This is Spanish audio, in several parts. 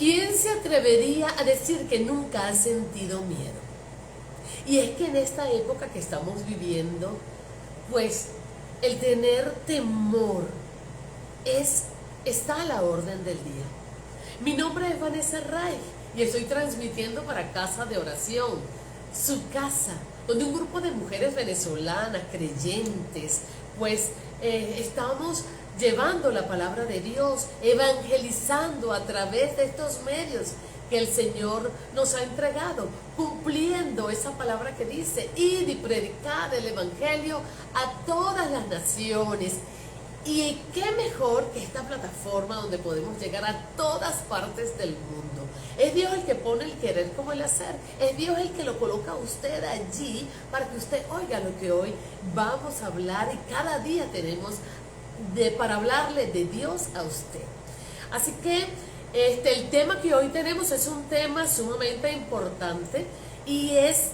¿Quién se atrevería a decir que nunca ha sentido miedo? Y es que en esta época que estamos viviendo, pues el tener temor está a la orden del día. Mi nombre es Vanessa Ray y estoy transmitiendo para Casa de Oración, su casa, donde un grupo de mujeres venezolanas, creyentes, pues estamos llevando la palabra de Dios, evangelizando a través de estos medios que el Señor nos ha entregado, cumpliendo esa palabra que dice: id y predicad el evangelio a todas las naciones. Y qué mejor que esta plataforma donde podemos llegar a todas partes del mundo. Es Dios el que pone el querer como el hacer. Es Dios el que lo coloca a usted allí para que usted oiga lo que hoy vamos a hablar, y cada día tenemos para hablarle de Dios a usted. Así que el tema que hoy tenemos es un tema sumamente importante, y es: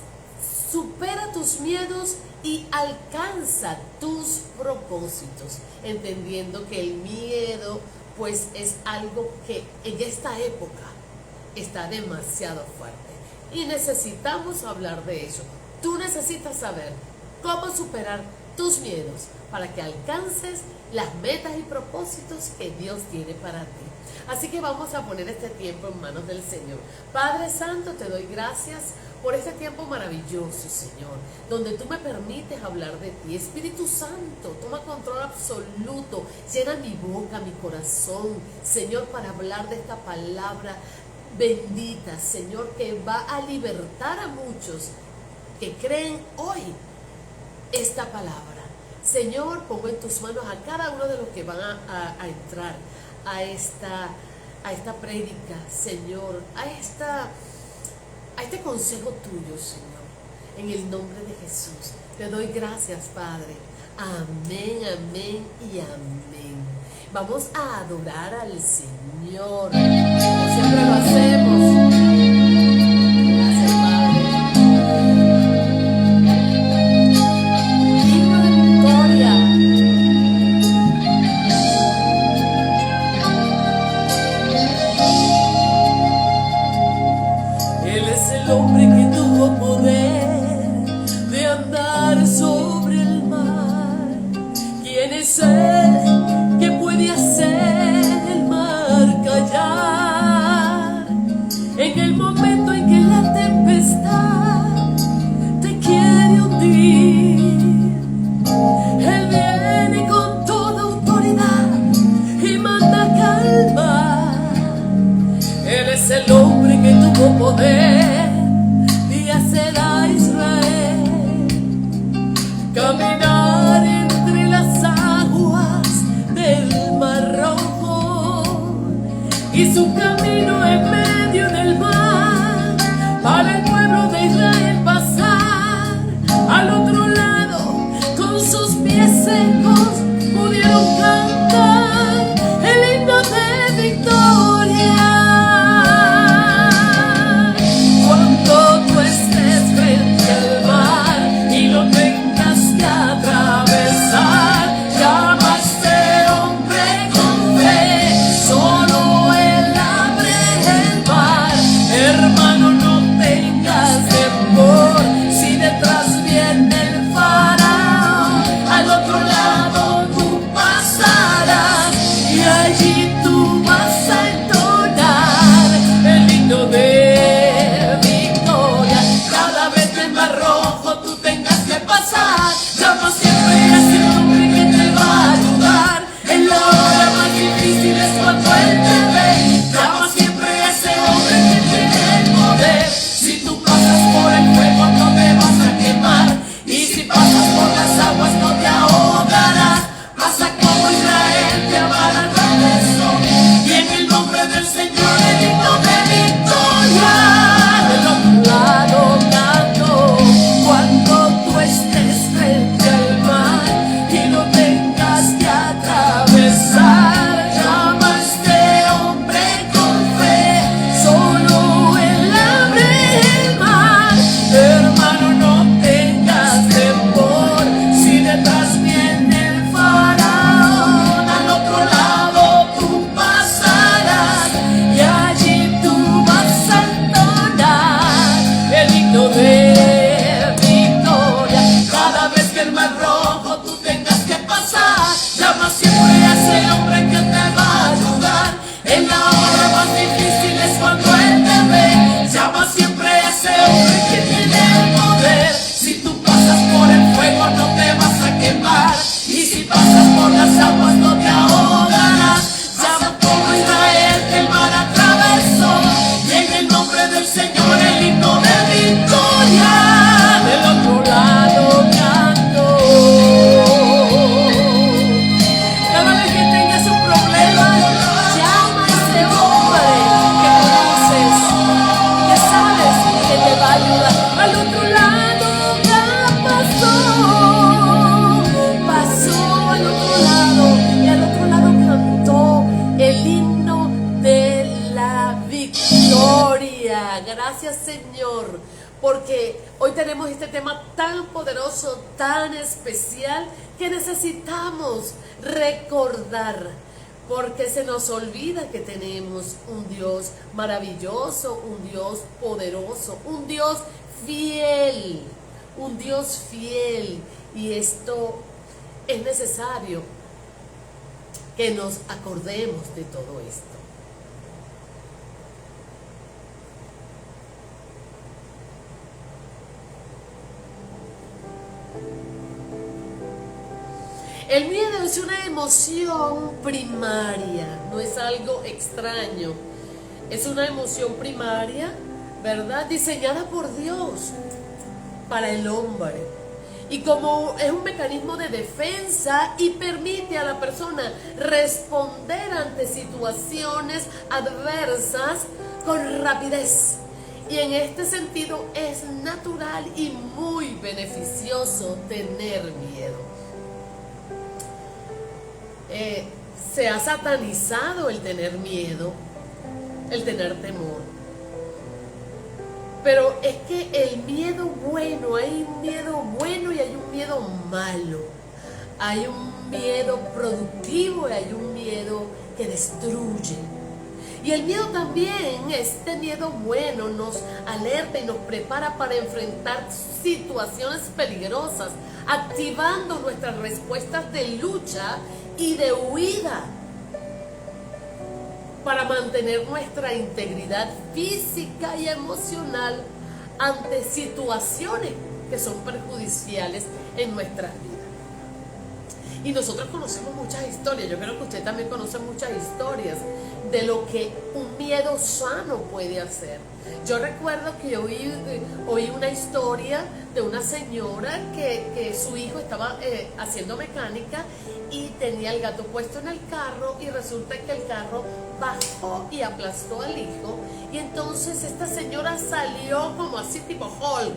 supera tus miedos y alcanza tus propósitos. Entendiendo que el miedo pues es algo que en esta época está demasiado fuerte y necesitamos hablar de eso. Tú necesitas saber cómo superar tus miedos para que alcances las metas y propósitos que Dios tiene para ti. Así que vamos a poner este tiempo en manos del Señor. Padre Santo, te doy gracias por este tiempo maravilloso, Señor, donde tú me permites hablar de ti. Espíritu Santo, toma control absoluto, llena mi boca, mi corazón, Señor, para hablar de esta palabra bendita, Señor, que va a libertar a muchos que creen hoy esta palabra. Señor, pongo en tus manos a cada uno de los que van a entrar a esta prédica, Señor, a este consejo tuyo, Señor, en el nombre de Jesús. Te doy gracias, Padre. Amén, amén y amén. Vamos a adorar al Señor, como siempre lo hacemos. Gracias, Padre. Himno de victoria. Él es el hombre que tuvo poder de andar sobre el mar. ¿Quién es él que puede hacer el mar callar? En el momento en que la tempestad te quiere hundir, él viene con toda autoridad y manda calma. Él es el hombre que tuvo poder de hacer a Israel caminar entre las aguas Gracias, Señor, porque hoy tenemos este tema tan poderoso, tan especial, que necesitamos recordar, porque se nos olvida que tenemos un Dios maravilloso, un Dios poderoso, un Dios fiel, y esto es necesario que nos acordemos de todo esto. El miedo es una emoción primaria, no es algo extraño. Es una emoción primaria, ¿verdad? Diseñada por Dios para el hombre. Y como es un mecanismo de defensa y permite a la persona responder ante situaciones adversas con rapidez. Y en este sentido es natural y muy beneficioso tener miedo. Se ha satanizado el tener miedo, el tener temor. Pero es que el miedo bueno, hay un miedo bueno y hay un miedo malo. Hay un miedo productivo y hay un miedo que destruye. Y el miedo también, este miedo bueno, nos alerta y nos prepara para enfrentar situaciones peligrosas, activando nuestras respuestas de lucha y de huida, para mantener nuestra integridad física y emocional ante situaciones que son perjudiciales en nuestras vidas. Y nosotros conocemos muchas historias, yo creo que usted también conoce muchas historias de lo que un miedo sano puede hacer. Yo recuerdo que oí una historia de una señora que su hijo estaba haciendo mecánica y tenía el gato puesto en el carro, y resulta que el carro bajó y aplastó al hijo, y entonces esta señora salió como así tipo Hulk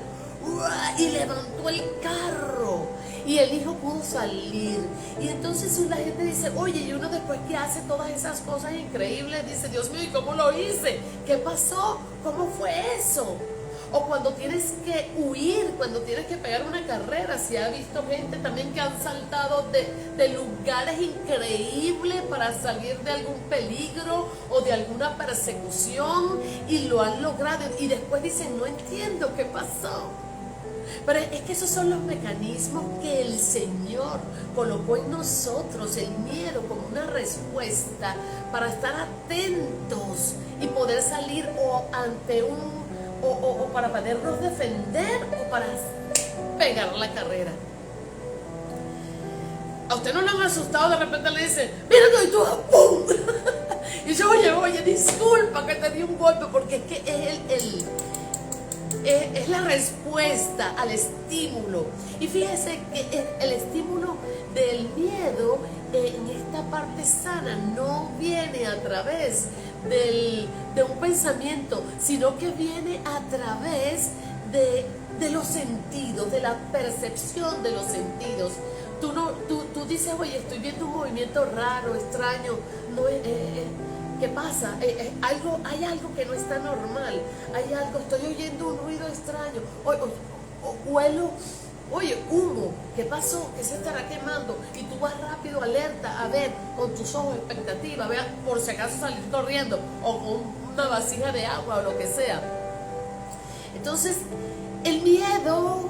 y levantó el carro y el hijo pudo salir. Y entonces la gente dice, oye, y uno después que hace todas esas cosas increíbles dice, Dios mío, ¿y cómo lo hice? ¿Qué pasó? ¿Cómo fue eso? O cuando tienes que huir, cuando tienes que pegar una carrera, se ha visto gente también que han saltado de lugares increíbles para salir de algún peligro o de alguna persecución, y lo han logrado, y después dicen, no entiendo qué pasó. Pero es que esos son los mecanismos que el Señor colocó en nosotros, el miedo como una respuesta para estar atentos y poder salir o ante o para podernos defender o para pegar la carrera. A usted no lo han asustado, de repente le dicen, mira, y tú, ¡pum! Y yo, oye, disculpa que te di un golpe, porque es que es la respuesta al estímulo. Y fíjese que el estímulo del miedo en esta parte sana no viene a través de un pensamiento, sino que viene a través de los sentidos, de la percepción de los sentidos. Tú dices, oye, estoy viendo un movimiento raro, extraño, no ¿qué pasa? Hay algo que no está normal, estoy oyendo un ruido extraño, huelo, oye, humo, ¿qué pasó? ¿Qué se estará quemando? Y tú vas rápido, alerta, a ver, con tus ojos, expectativa, vea, por si acaso salir corriendo, o con una vasija de agua o lo que sea. Entonces, el miedo,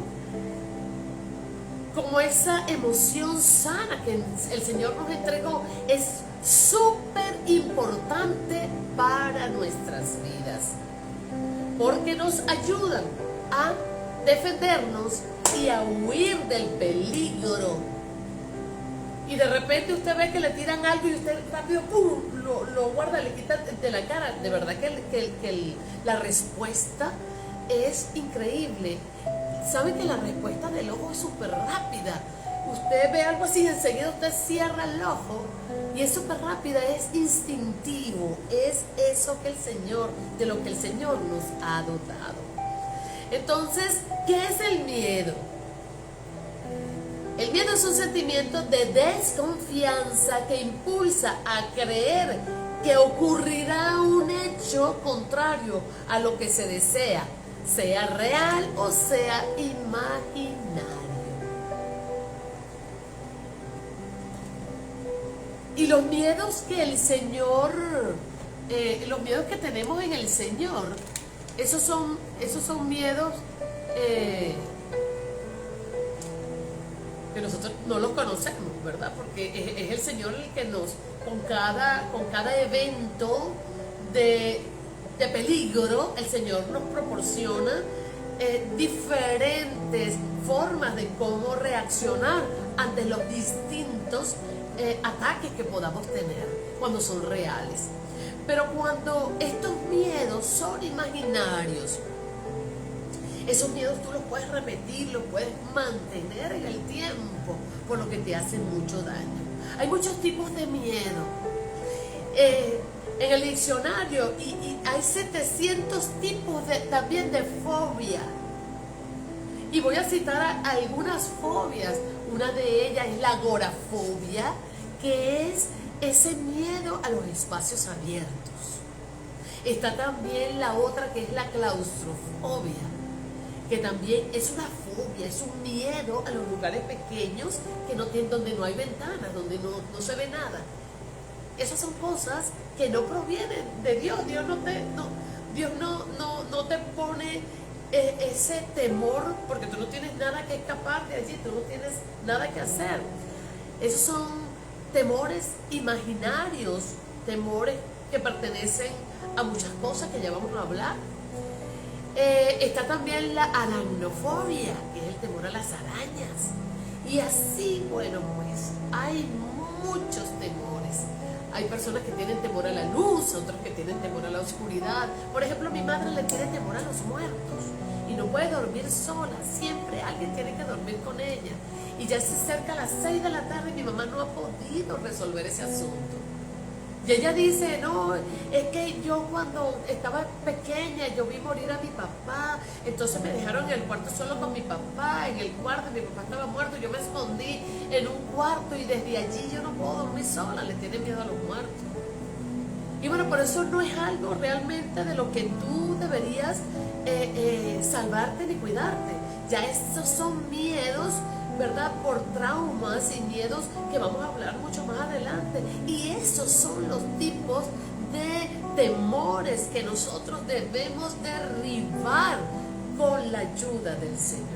como esa emoción sana que el Señor nos entregó, es súper importante para nuestras vidas, porque nos ayudan a defendernos y a huir del peligro. Y de repente usted ve que le tiran algo y usted rápido ¡pum! Lo guarda, le quita de la cara. De verdad que la respuesta es increíble. ¿Sabe que la respuesta del ojo es súper rápida? Usted ve algo así y enseguida usted cierra el ojo, y es súper rápida, es instintivo, es eso de lo que el Señor nos ha dotado. Entonces, ¿qué es el miedo? El miedo es un sentimiento de desconfianza que impulsa a creer que ocurrirá un hecho contrario a lo que se desea, sea real o sea imaginario. Y los miedos que el Señor, los miedos que tenemos en el Señor, esos son miedos que nosotros no los conocemos, ¿verdad? Porque es el Señor el que nos, con cada evento de peligro, el Señor nos proporciona diferentes formas de cómo reaccionar ante los distintos ataques que podamos tener cuando son reales. Pero cuando estos miedos son imaginarios, esos miedos tú los puedes repetir, los puedes mantener en el tiempo, por lo que te hacen mucho daño. Hay muchos tipos de miedo. En el diccionario y hay 700 tipos también de fobia. Y voy a citar algunas fobias. Una de ellas es la agorafobia, que es ese miedo a los espacios abiertos. Está también la otra, que es la claustrofobia, que también es una fobia, es un miedo a los lugares pequeños donde no hay ventanas, donde no se ve nada. Esas son cosas que no provienen de Dios. Dios no te pone ese temor porque tú no tienes nada que escapar de allí, tú no tienes nada que hacer. Esos son temores imaginarios, temores que pertenecen a muchas cosas que ya vamos a hablar. Está también la aracnofobia, que es el temor a las arañas. Y así, bueno, pues hay muchos temores. Hay personas que tienen temor a la luz, otros que tienen temor a la oscuridad. Por ejemplo, mi madre le tiene temor a los muertos y no puede dormir sola. Siempre alguien tiene que dormir con ella. Y ya se acerca a las 6 de la tarde y mi mamá no ha podido resolver ese asunto. Y ella dice, no, es que yo cuando estaba pequeña, yo vi morir a mi papá, entonces me dejaron en el cuarto solo con mi papá, en el cuarto, mi papá estaba muerto, yo me escondí en un cuarto y desde allí yo no puedo dormir sola, le tiene miedo a los muertos. Y bueno, por eso no es algo realmente de lo que tú deberías salvarte ni cuidarte. Ya estos son miedos, ¿verdad? Por traumas y miedos que vamos a hablar mucho más adelante. Y esos son los tipos de temores que nosotros debemos derribar con la ayuda del Señor.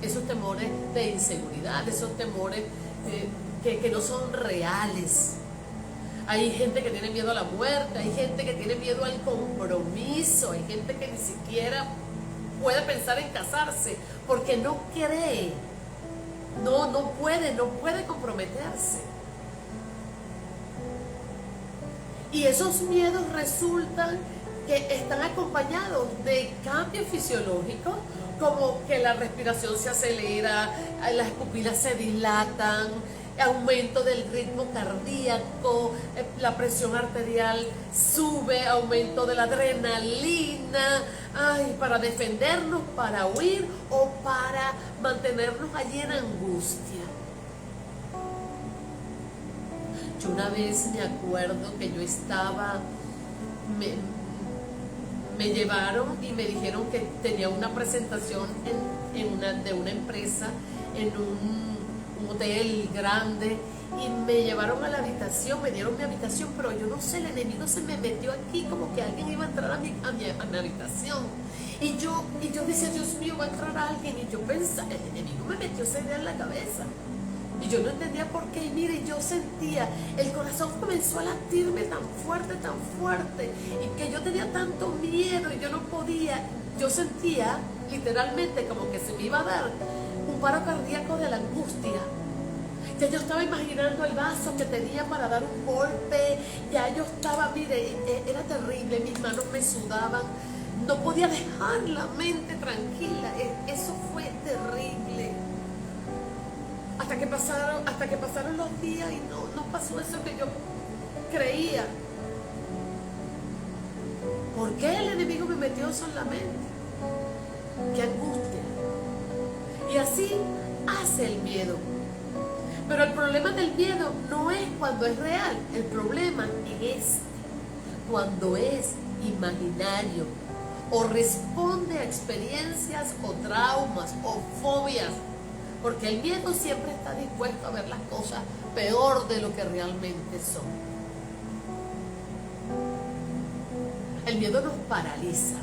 Esos temores de inseguridad, esos temores que no son reales. Hay gente que tiene miedo a la muerte, hay gente que tiene miedo al compromiso, hay gente que ni siquiera puede pensar en casarse porque no cree. No puede comprometerse. Y esos miedos resultan que están acompañados de cambios fisiológicos, como que la respiración se acelera, las pupilas se dilatan, aumento del ritmo cardíaco, la presión arterial sube, aumento de la adrenalina, para defendernos, para huir o para mantenernos allí en angustia. Yo una vez me acuerdo que yo estaba, me llevaron y me dijeron que tenía una presentación de una empresa en un hotel grande y me llevaron a la habitación, me dieron mi habitación, pero yo no sé, el enemigo se me metió aquí como que alguien iba a entrar a mi habitación y yo decía, Dios mío, va a entrar alguien, y yo pensaba, el enemigo me metió esa idea en la cabeza y yo no entendía por qué. Y mire, yo sentía, el corazón comenzó a latirme tan fuerte y que yo tenía tanto miedo y yo no podía, yo sentía literalmente como que se me iba a dar un paro cardíaco de la angustia. Ya yo estaba imaginando el vaso que tenía para dar un golpe, ya yo estaba, mire, era terrible, mis manos me sudaban, no podía dejar la mente tranquila, eso fue terrible. Hasta que pasaron los días y no pasó eso que yo creía. ¿Por qué el enemigo me metió eso en la mente? ¡Qué angustia! Y así hace el miedo. Pero el problema del miedo no es cuando es real, el problema es cuando es imaginario o responde a experiencias o traumas o fobias, porque el miedo siempre está dispuesto a ver las cosas peor de lo que realmente son. El miedo nos paraliza,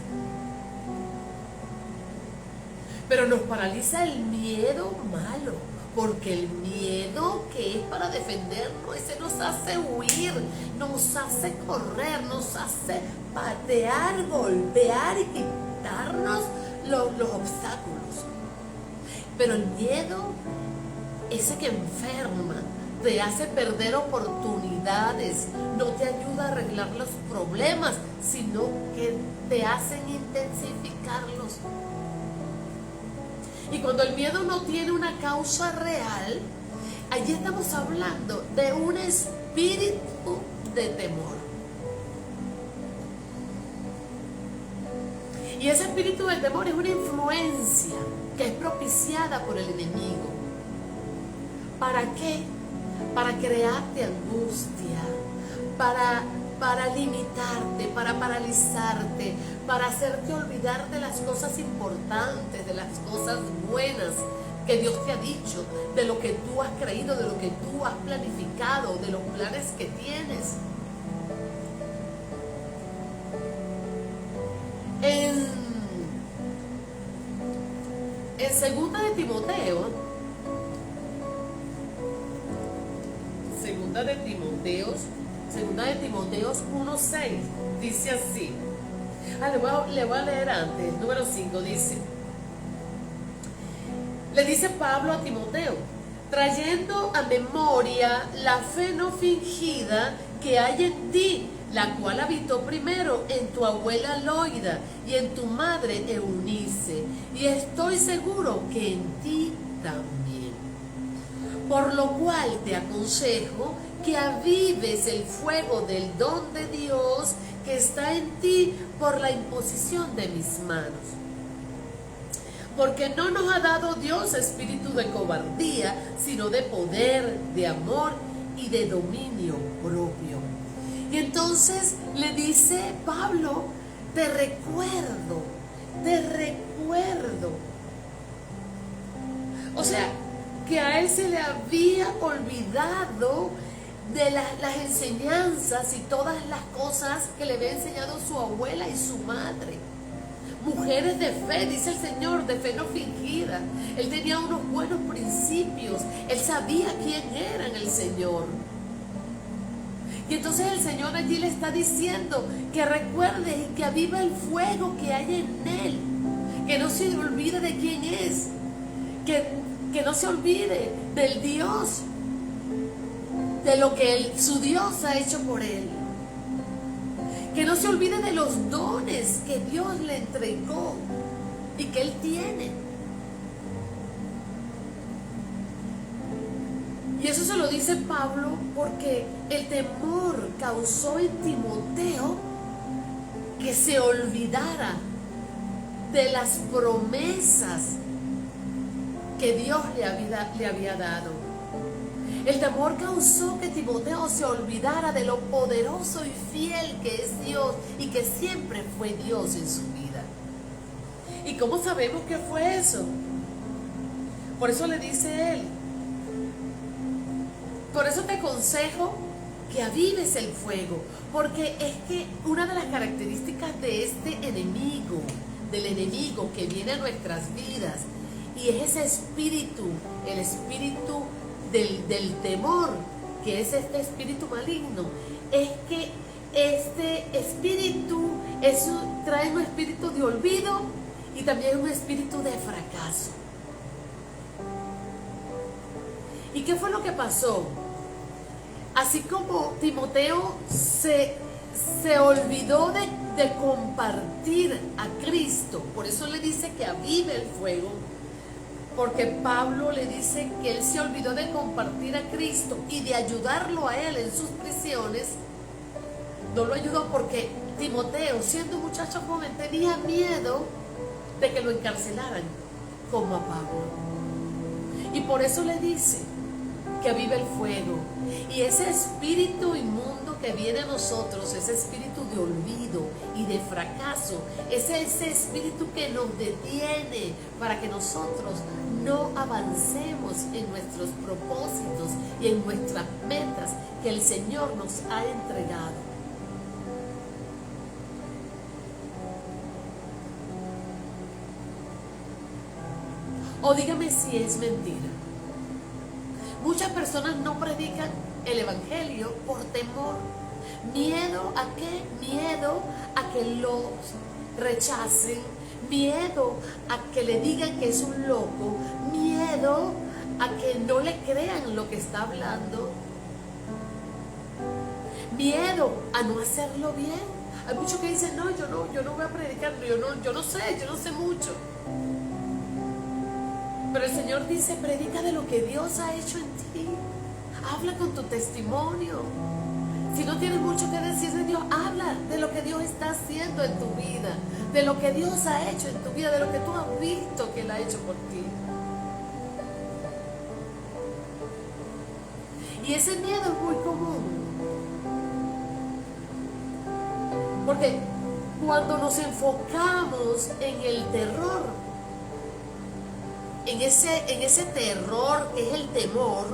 pero nos paraliza el miedo malo, porque el miedo que es para defendernos, ese nos hace huir, nos hace correr, nos hace patear, golpear y quitarnos los obstáculos. Pero el miedo, ese que enferma, te hace perder oportunidades, no te ayuda a arreglar los problemas, sino que te hacen intensificarlos. Y cuando el miedo no tiene una causa real, allí estamos hablando de un espíritu de temor. Y ese espíritu de temor es una influencia que es propiciada por el enemigo. ¿Para qué? Para crearte angustia, para limitarte, para paralizarte, para hacerte olvidar de las cosas importantes, de las cosas buenas que Dios te ha dicho, de lo que tú has creído, de lo que tú has planificado, de los planes que tienes. En 2 de Timoteo, 2 de Timoteo 1:6 dice así. Le voy a leer antes, número 5 dice. Le dice Pablo a Timoteo, trayendo a memoria la fe no fingida que hay en ti, la cual habitó primero en tu abuela Loida y en tu madre Eunice, y estoy seguro que en ti también. Por lo cual te aconsejo que avives el fuego del don de Dios que está en ti por la imposición de mis manos. Porque no nos ha dado Dios espíritu de cobardía, sino de poder, de amor y de dominio propio. Y entonces le dice Pablo, te recuerdo. O sea, que a él se le había olvidado de las enseñanzas y todas las cosas que le había enseñado su abuela y su madre. Mujeres de fe, dice el Señor, de fe no fingida. Él tenía unos buenos principios. Él sabía quién era el Señor. Y entonces el Señor allí le está diciendo que recuerde y que aviva el fuego que hay en él. Que no se olvide de quién es. Que no se olvide del Dios. De lo que su Dios ha hecho por él. Que no se olvide de los dones que Dios le entregó y que él tiene. Y eso se lo dice Pablo porque el temor causó en Timoteo que se olvidara de las promesas que Dios le había dado. El temor causó que Timoteo se olvidara de lo poderoso y fiel que es Dios y que siempre fue Dios en su vida. ¿Y cómo sabemos que fue eso? Por eso le dice él, por eso te aconsejo que avives el fuego, porque es que una de las características de este enemigo, del enemigo que viene a nuestras vidas, y es ese espíritu, el espíritu del temor, que es este espíritu maligno, es que este espíritu trae un espíritu de olvido y también un espíritu de fracaso. ¿Y qué fue lo que pasó? Así como Timoteo se olvidó de compartir a Cristo, por eso le dice que avive el fuego, porque Pablo le dice que él se olvidó de compartir a Cristo y de ayudarlo a él en sus prisiones. No lo ayudó porque Timoteo, siendo un muchacho joven, tenía miedo de que lo encarcelaran como a Pablo. Y por eso le dice que aviva el fuego. Y ese espíritu inmundo que viene a nosotros, ese espíritu de olvido y de fracaso, ese espíritu que nos detiene para que nosotros no avancemos en nuestros propósitos y en nuestras metas que el Señor nos ha entregado. O dígame si es mentira. Muchas personas no predican el evangelio por temor. ¿Miedo a qué? Miedo a que los rechacen, miedo a que le digan que es un loco, miedo a que no le crean lo que está hablando, miedo a no hacerlo bien. Hay muchos que dicen, no, yo no voy a predicar, yo no sé mucho. Pero el Señor dice, predica de lo que Dios ha hecho en ti. Habla con tu testimonio. Si no tienes mucho que decir de Dios, habla de lo que Dios está haciendo en tu vida, de lo que Dios ha hecho en tu vida, de lo que tú has visto que Él ha hecho por ti. Y ese miedo es muy común. Porque cuando nos enfocamos en el terror, en ese terror que es el temor,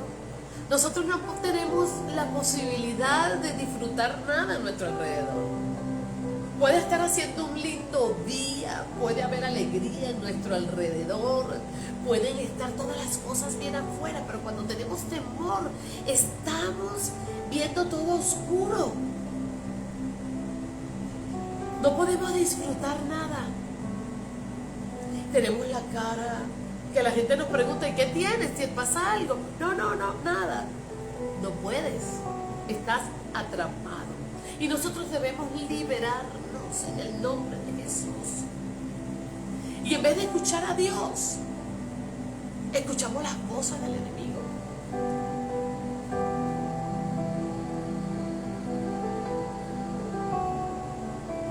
nosotros no tenemos la posibilidad de disfrutar nada a nuestro alrededor. Puede estar haciendo un lindo día, puede haber alegría en nuestro alrededor, pueden estar todas las cosas bien afuera, pero cuando tenemos temor, estamos viendo todo oscuro. No podemos disfrutar nada. Tenemos la cara que la gente nos pregunta, ¿y qué tienes? ¿Si pasa algo? No, nada. No puedes. Estás atrapado. Y nosotros debemos liberarnos en el nombre de Jesús. Y en vez de escuchar a Dios, escuchamos las voces del enemigo.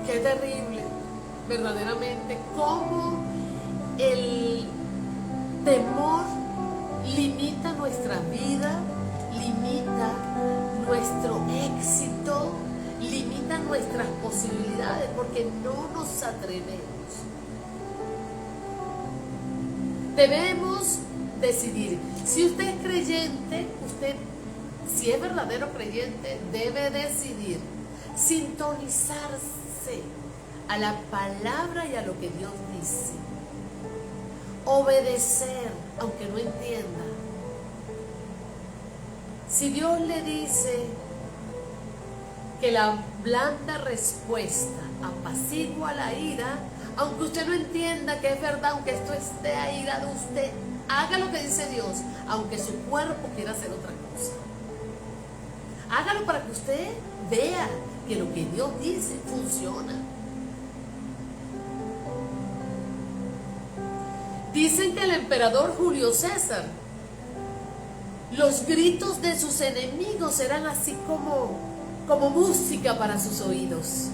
Qué terrible, verdaderamente, cómo el temor limita nuestra vida, limita nuestro éxito, limita nuestras posibilidades, porque no nos atrevemos. Debemos decidir. Si usted es creyente, si es verdadero creyente, debe decidir sintonizarse a la palabra y a lo que Dios dice. Obedecer, aunque no entienda. Si Dios le dice que la blanda respuesta apacigua la ira, aunque usted no entienda que es verdad, aunque esto esté airado, usted haga lo que dice Dios, aunque su cuerpo quiera hacer otra cosa. Hágalo para que usted vea que lo que Dios dice funciona. Dicen que el emperador Julio César, los gritos de sus enemigos eran así como música para sus oídos.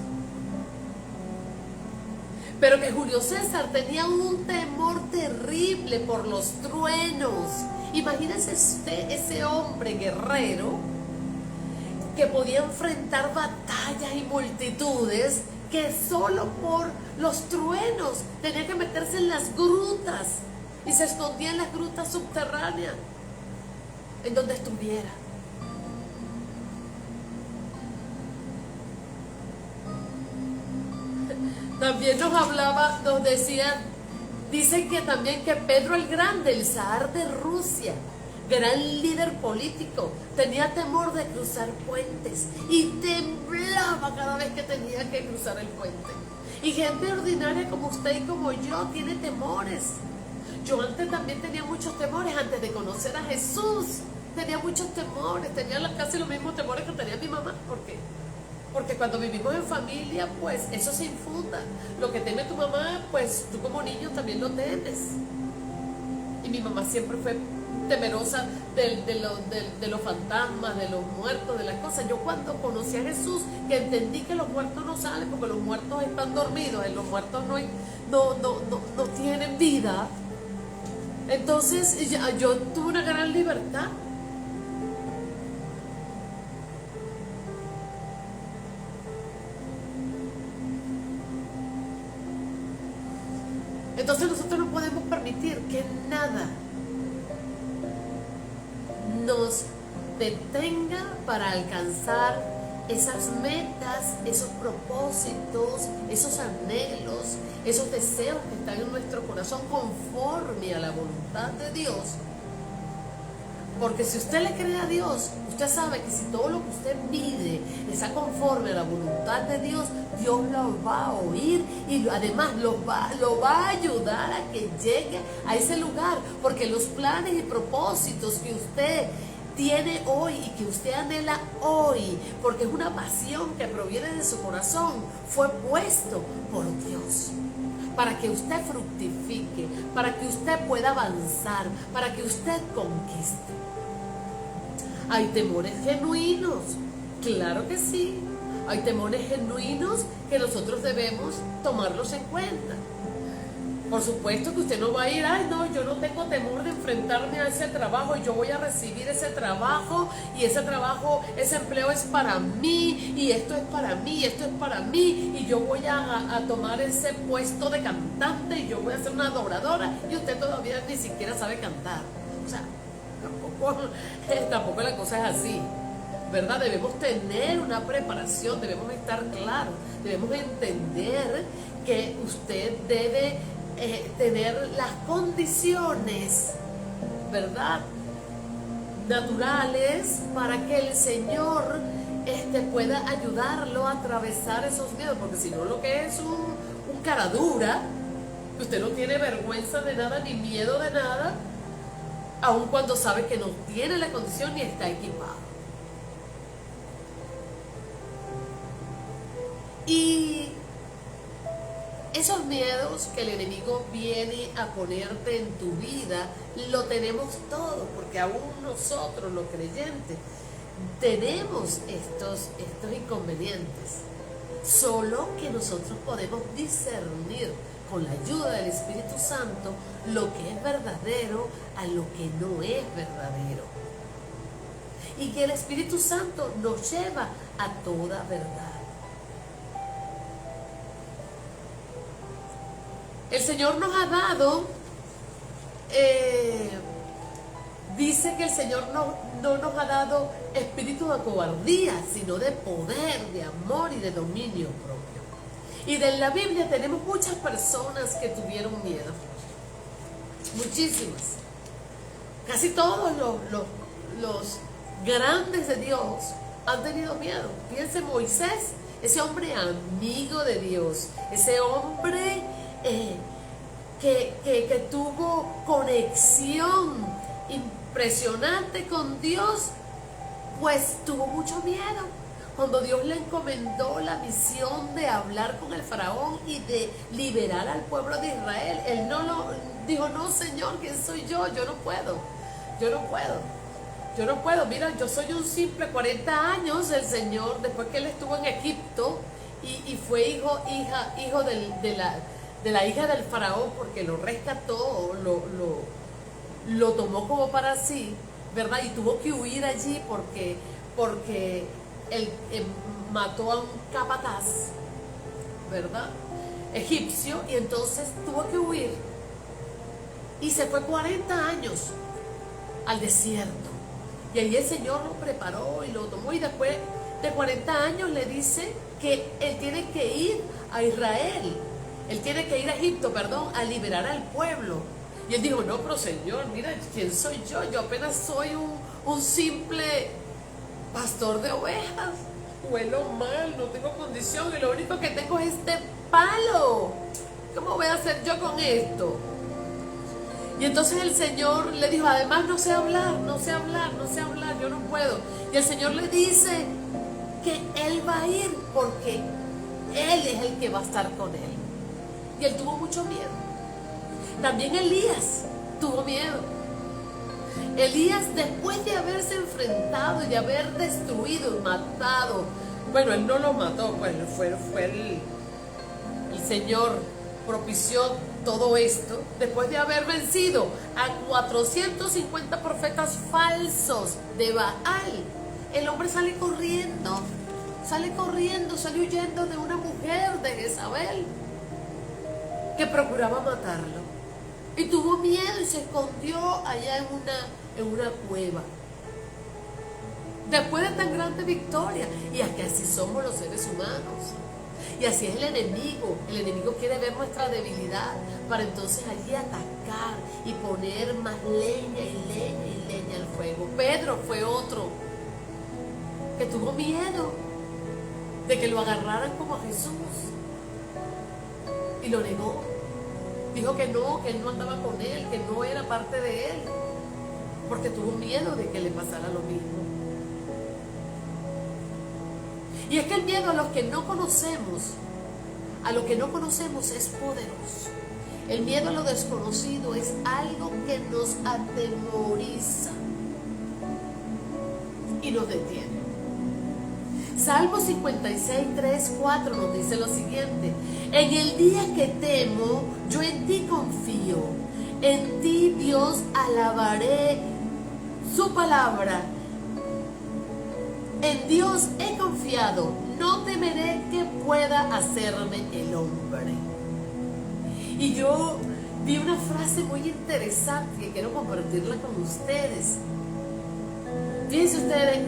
Pero que Julio César tenía un temor terrible por los truenos. Imagínense usted ese hombre guerrero que podía enfrentar batallas y multitudes, que solo por los truenos tenía que meterse en las grutas y se escondía en las grutas subterráneas, en donde estuviera. También nos decía, dicen que también que Pedro el Grande, el zar de Rusia, gran líder político, tenía temor de cruzar puentes y temblaba cada vez que tenía que cruzar el puente. Y gente ordinaria como usted y como yo tiene temores. Yo antes también tenía muchos temores, antes de conocer a Jesús tenía muchos temores, tenía casi los mismos temores que tenía mi mamá. ¿Por qué? Porque cuando vivimos en familia, pues eso se infunda. Lo que teme tu mamá, pues tú como niño también lo temes. Y mi mamá siempre fue temerosa de los fantasmas, de los muertos, de las cosas. Yo cuando conocí a Jesús, que entendí que los muertos no salen porque los muertos están dormidos, los muertos no tienen vida. Entonces yo tuve una gran libertad. Entonces nosotros no podemos permitir que nada nos detenga para alcanzar esas metas, esos propósitos, esos anhelos, esos deseos que están en nuestro corazón conforme a la voluntad de Dios. Porque si usted le cree a Dios, usted sabe que si todo lo que usted pide está conforme a la voluntad de Dios, Dios lo va a oír y además lo va a ayudar a que llegue a ese lugar. Porque los planes y propósitos que usted tiene hoy y que usted anhela hoy, porque es una pasión que proviene de su corazón, fue puesto por Dios para que usted fructifique, para que usted pueda avanzar, para que usted conquiste. Hay temores genuinos, claro que sí. Hay temores genuinos que nosotros debemos tomarlos en cuenta. Por supuesto que usted no va a ir, ay no, yo no tengo temor de enfrentarme a ese trabajo, yo voy a recibir ese trabajo y ese trabajo, ese empleo es para mí y esto es para mí, y esto es para mí y yo voy a tomar ese puesto de cantante y yo voy a ser una adoradora y usted todavía ni siquiera sabe cantar. O sea, tampoco la cosa es así, ¿verdad? Debemos tener una preparación, debemos estar claros, debemos entender que usted debe tener las condiciones, ¿verdad?, naturales para que el Señor pueda ayudarlo a atravesar esos miedos, porque si no lo que es un cara dura, usted no tiene vergüenza de nada ni miedo de nada, aun cuando sabe que no tiene la condición ni está equipado. Y esos miedos que el enemigo viene a ponerte en tu vida, lo tenemos todos, porque aún nosotros, los creyentes, tenemos estos inconvenientes. Solo que nosotros podemos discernir con la ayuda del Espíritu Santo lo que es verdadero a lo que no es verdadero. Y que el Espíritu Santo nos lleva a toda verdad. El Señor nos ha dado, dice que el Señor no nos ha dado espíritu de cobardía, sino de poder, de amor y de dominio propio. Y de la Biblia tenemos muchas personas que tuvieron miedo, muchísimas. Casi todos los grandes de Dios han tenido miedo. Fíjense, Moisés, ese hombre amigo de Dios, ese hombre que tuvo conexión impresionante con Dios, pues tuvo mucho miedo. Cuando Dios le encomendó la misión de hablar con el faraón y de liberar al pueblo de Israel, él dijo, no Señor, ¿quién soy yo? Yo no puedo, mira, yo soy un simple 40 años, el Señor, después que él estuvo en Egipto y fue hijo de la hija del faraón, porque lo rescató, lo tomó como para sí, ¿verdad? Y tuvo que huir allí porque él mató a un capataz, ¿verdad?, egipcio, y entonces tuvo que huir. Y se fue 40 años al desierto. Y ahí el Señor lo preparó y lo tomó, y después de 40 años le dice que él tiene que ir a Israel. Él tiene que ir a Egipto, a liberar al pueblo. Y él dijo, no, pero Señor, mira, ¿quién soy yo? Yo apenas soy un simple pastor de ovejas. Huelo mal, no tengo condición y lo único que tengo es este palo. ¿Cómo voy a hacer yo con esto? Y entonces el Señor le dijo, además no sé hablar, yo no puedo. Y el Señor le dice que Él va a ir porque Él es el que va a estar con él. Y él tuvo mucho miedo. También Elías tuvo miedo. Elías, después de haberse enfrentado y de haber destruido y matado, bueno, él no lo mató, pues fue el Señor propició todo esto, después de haber vencido a 450 profetas falsos de Baal. El hombre sale corriendo, sale huyendo de una mujer, de Jezabel. que procuraba matarlo. Y tuvo miedo y se escondió allá en una cueva. Después de tan grande victoria. Y es que así somos los seres humanos. Y así es el enemigo. El enemigo quiere ver nuestra debilidad para entonces allí atacar y poner más leña y leña y leña al fuego. Pedro fue otro que tuvo miedo de que lo agarraran como a Jesús. Y lo negó. Dijo que él no andaba con él, que no era parte de él. Porque tuvo miedo de que le pasara lo mismo. Y es que el miedo a lo que no conocemos es poderoso. El miedo a lo desconocido es algo que nos atemoriza y nos detiene. Salmo 56, 3, 4 nos dice lo siguiente: en el día que temo, yo en ti confío. En ti, Dios, alabaré su palabra. En Dios he confiado, no temeré que pueda hacerme el hombre. Y yo vi una frase muy interesante que quiero compartirla con ustedes. Fíjense ustedes,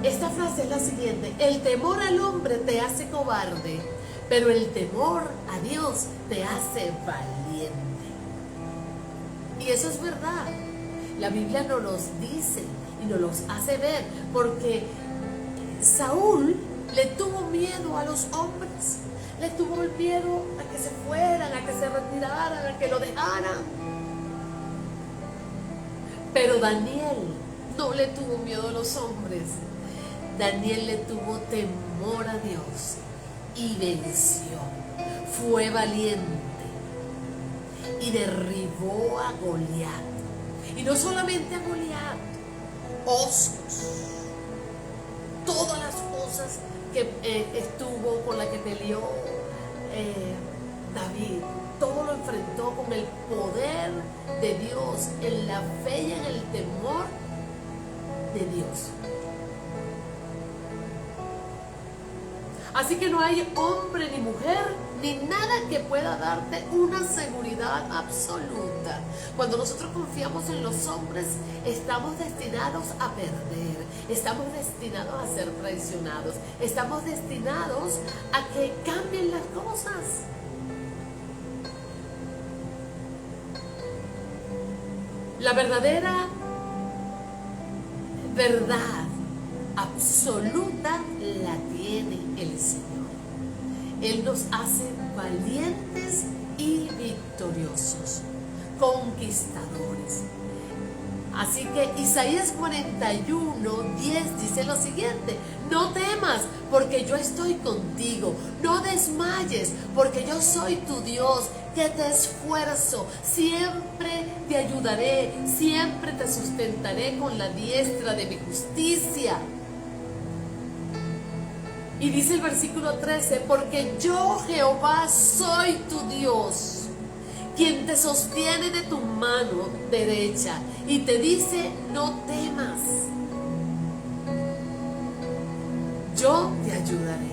esta frase es la siguiente: el temor al hombre te hace cobarde, pero el temor a Dios te hace valiente. Y eso es verdad. La Biblia nos los dice y nos los hace ver, porque Saúl le tuvo miedo a los hombres, le tuvo el miedo a que se fueran, a que se retiraran, a que lo dejaran. Pero Daniel no le tuvo miedo a los hombres. Daniel le tuvo temor a Dios y venció. Fue valiente y derribó a Goliat. Y no solamente a Goliat, osos, todas las cosas que con las que peleó David, todo lo enfrentó con el poder de Dios, en la fe y en el temor de Dios. Así que no hay hombre ni mujer ni nada que pueda darte una seguridad absoluta. Cuando nosotros confiamos en los hombres, estamos destinados a perder, estamos destinados a ser traicionados, estamos destinados a que cambien las cosas. La verdadera verdad absoluta la tiene el Señor. Él nos hace valientes y victoriosos, conquistadores. Así que Isaías 41:10 dice lo siguiente: no temas, porque yo estoy contigo. No desmayes, porque yo soy tu Dios, que te esfuerzo. Siempre te ayudaré, siempre te sustentaré con la diestra de mi justicia. Y dice el versículo 13: porque yo, Jehová, soy tu Dios, quien te sostiene de tu mano derecha y te dice: no temas, yo te ayudaré.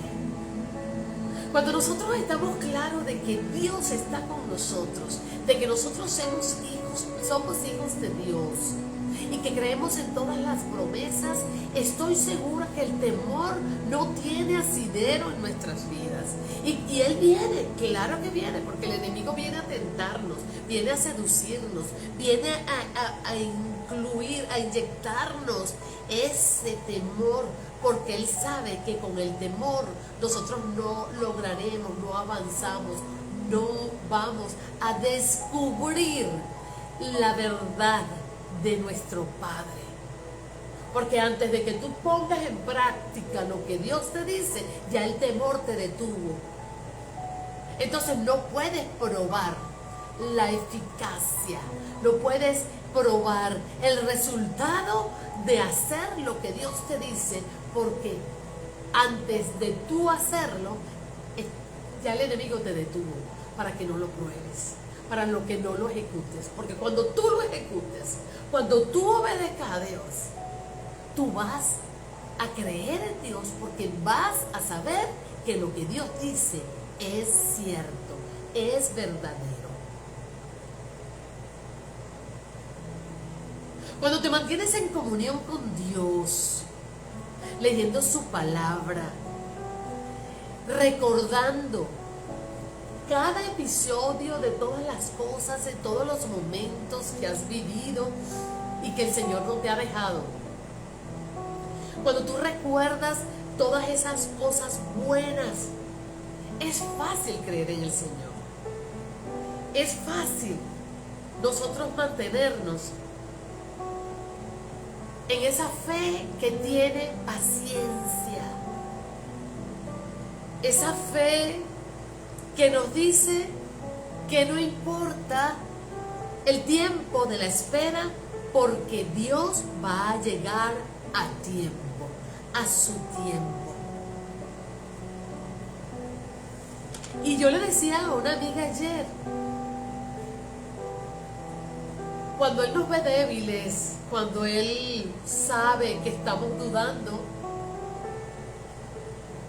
Cuando nosotros estamos claros de que Dios está con nosotros, de que nosotros somos hijos de Dios y que creemos en todas las promesas, estoy segura que el temor no tiene asidero en nuestras vidas. Y Él viene, claro que viene, porque el enemigo viene a tentarnos, viene a seducirnos, viene a incluir, a inyectarnos ese temor, porque Él sabe que con el temor nosotros no lograremos, no avanzamos, no vamos a descubrir la verdad de nuestro Padre. Porque antes de que tú pongas en práctica lo que Dios te dice, ya el temor te detuvo. Entonces no puedes probar la eficacia, no puedes probar el resultado de hacer lo que Dios te dice, porque antes de tú hacerlo, ya el enemigo te detuvo para que no lo pruebes, para lo que no lo ejecutes. Porque cuando tú lo ejecutes, cuando tú obedezcas a Dios, tú vas a creer en Dios, porque vas a saber que lo que Dios dice es cierto, es verdadero. Cuando te mantienes en comunión con Dios, leyendo su palabra, recordando cada episodio de todas las cosas, de todos los momentos que has vivido y que el Señor no te ha dejado. Cuando tú recuerdas todas esas cosas buenas, es fácil creer en el Señor. Es fácil nosotros mantenernos en esa fe que tiene paciencia. Esa fe que nos dice que no importa el tiempo de la espera, porque Dios va a llegar a tiempo, a su tiempo. Y yo le decía a una amiga ayer, cuando Él nos ve débiles, cuando Él sabe que estamos dudando,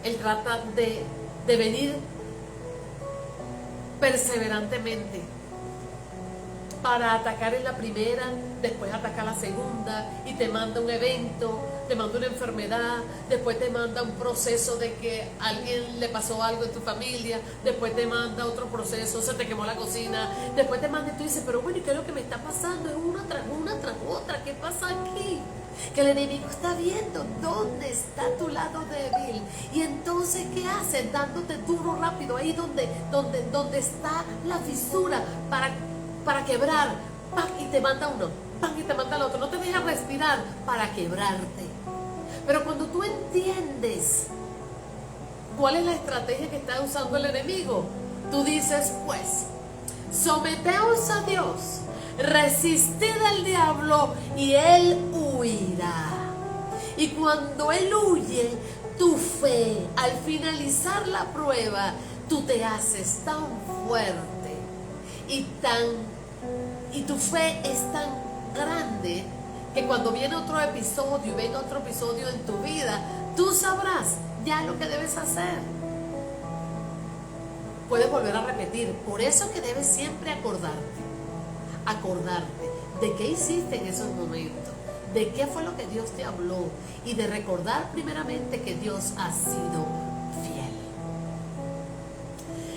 Él trata de venir perseverantemente para atacar en la primera, después atacar la segunda, y te manda un evento, te manda una enfermedad, después te manda un proceso de que a alguien le pasó algo en tu familia, después te manda otro proceso, se te quemó la cocina, después te manda y tú dices, pero bueno, ¿y qué es lo que me está pasando? Es una tras otra, ¿qué pasa aquí? Que el enemigo está viendo dónde está tu lado débil, y entonces ¿qué hace? Dándote duro rápido ahí donde está la fisura para quebrar, ¡pam! Y te manda uno, ¡pam! Y te manda el otro, no te deja respirar para quebrarte. Pero cuando tú entiendes cuál es la estrategia que está usando el enemigo, tú dices, pues, someteos a Dios, resistid al diablo y él huirá. Y cuando él huye, tu fe, al finalizar la prueba, tú te haces tan fuerte y tu fe es tan grande que cuando viene otro episodio y venga otro episodio en tu vida, tú sabrás ya lo que debes hacer. Puedes volver a repetir. Por eso que debes siempre acordarte de qué hiciste en esos momentos, de qué fue lo que Dios te habló, y de recordar primeramente que Dios ha sido fiel.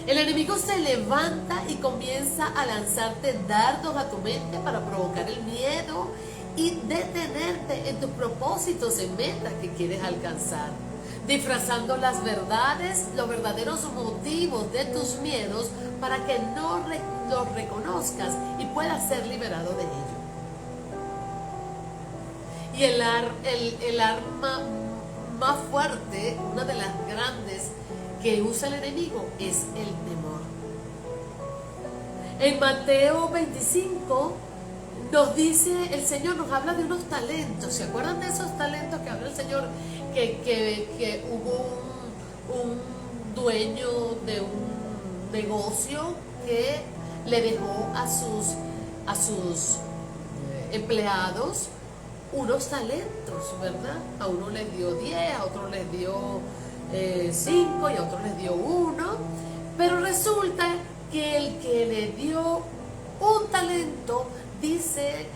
El enemigo se levanta y comienza a lanzarte dardos a tu mente para provocar el miedo y detenerte en tus propósitos en meta que quieres alcanzar, disfrazando las verdades, los verdaderos motivos de tus miedos para que no los reconozcas y puedas ser liberado de ello. Y el arma más fuerte, una de las grandes que usa el enemigo, es el temor. En Mateo 25 nos dice, el Señor nos habla de unos talentos. ¿Se acuerdan de esos talentos que habla el Señor? Que hubo un dueño de un negocio que le dejó a sus empleados unos talentos, ¿verdad? A uno les dio 10, a otro les dio 5 y a otro les dio 1, pero resulta que el que le dio un talento, dice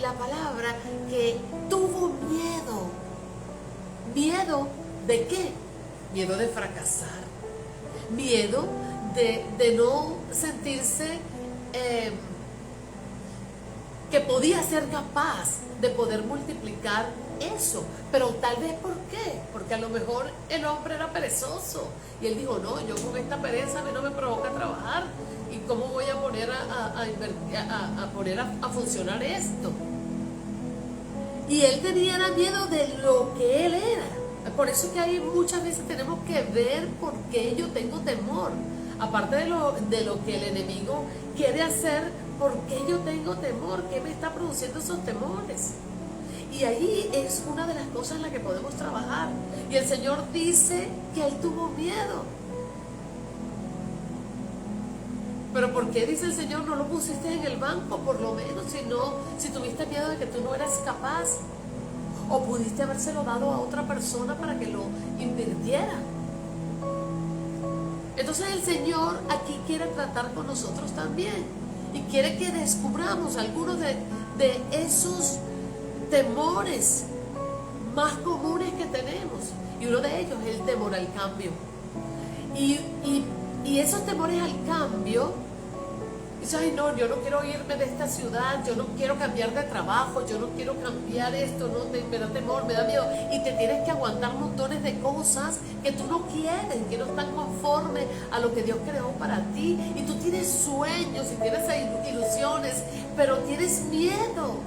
la palabra, que tuvo miedo. ¿Miedo de qué? Miedo de fracasar, miedo de no sentirse que podía ser capaz de poder multiplicar eso. Pero tal vez, ¿por qué? Porque a lo mejor el hombre era perezoso y él dijo, no, yo con esta pereza a mí no me provoca trabajar, y cómo voy a poner a funcionar esto. Y él tenía miedo de lo que él era. Por eso que ahí muchas veces tenemos que ver por qué yo tengo temor, aparte de lo que el enemigo quiere hacer. ¿Por qué yo tengo temor? ¿Qué me está produciendo esos temores? Y ahí es una de las cosas en las que podemos trabajar. Y el Señor dice que él tuvo miedo. ¿Pero por qué, dice el Señor, no lo pusiste en el banco? Por lo menos, si tuviste miedo de que tú no eras capaz. O pudiste habérselo dado a otra persona para que lo invirtiera. Entonces el Señor aquí quiere tratar con nosotros también y quiere que descubramos algunos de esos temores más comunes que tenemos. Y uno de ellos es el temor al cambio. Y esos temores al cambio, dices, ay no, yo no quiero irme de esta ciudad, yo no quiero cambiar de trabajo, yo no quiero cambiar esto, no, me da temor, me da miedo. Y te tienes que aguantar montones de cosas que tú no quieres, que no están conformes a lo que Dios creó para ti. Y tú tienes sueños y tienes ilusiones, pero tienes miedo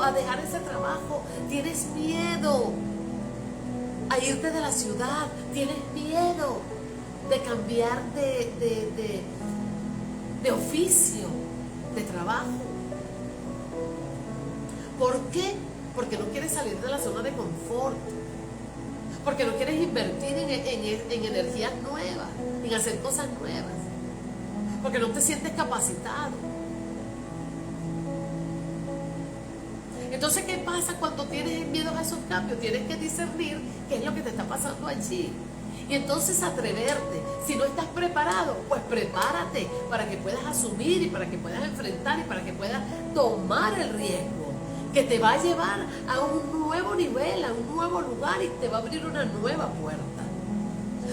a dejar ese trabajo, tienes miedo a irte de la ciudad, tienes miedo de cambiar de oficio, de trabajo. ¿Por qué? Porque no quieres salir de la zona de confort, porque no quieres invertir en energías nuevas, en hacer cosas nuevas, porque no te sientes capacitado. Entonces, ¿qué pasa cuando tienes miedo a esos cambios? Tienes que discernir qué es lo que te está pasando allí. Y entonces atreverte. Si no estás preparado, pues prepárate para que puedas asumir y para que puedas enfrentar y para que puedas tomar el riesgo que te va a llevar a un nuevo nivel, a un nuevo lugar y te va a abrir una nueva puerta.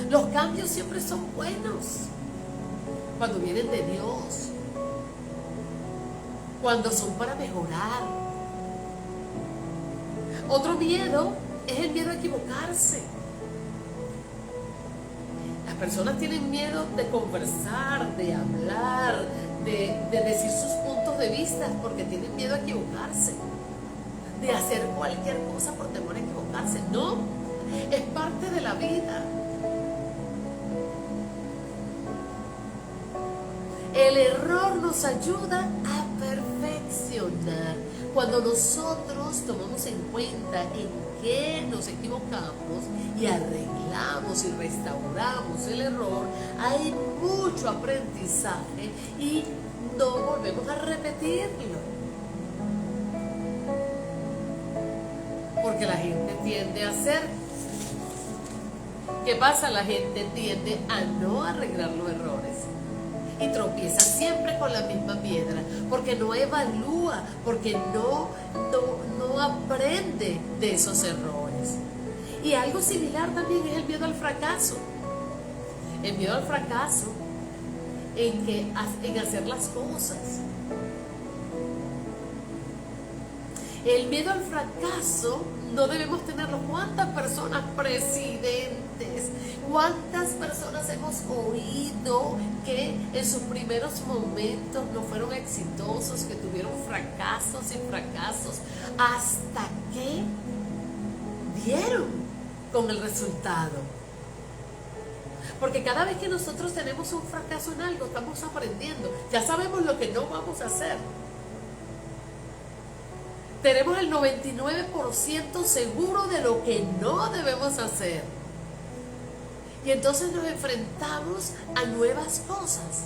Los cambios siempre son buenos cuando vienen de Dios, cuando son para mejorar. Otro miedo es el miedo a equivocarse. Las personas tienen miedo de conversar, de hablar, de decir sus puntos de vista porque tienen miedo a equivocarse, de hacer cualquier cosa por temor a equivocarse. No, es parte de la vida. El error nos ayuda a perfeccionar. Cuando nosotros tomamos en cuenta en qué nos equivocamos y arreglamos y restauramos el error, hay mucho aprendizaje y no volvemos a repetirlo. Porque la gente tiende a hacer. ¿Qué pasa? La gente tiende a no arreglar los errores. Y tropieza siempre con la misma piedra, porque no evalúa, porque no aprende de esos errores. Y algo similar también es el miedo al fracaso. El miedo al fracaso en hacer las cosas. El miedo al fracaso no debemos tenerlo. ¿Cuántas personas, presidentes, cuántas personas hemos oído que en sus primeros momentos no fueron exitosos, que tuvieron fracasos y fracasos, hasta que dieron con el resultado? Porque cada vez que nosotros tenemos un fracaso en algo, estamos aprendiendo. Ya sabemos lo que no vamos a hacer. Tenemos el 99% seguro de lo que no debemos hacer. Y entonces nos enfrentamos a nuevas cosas.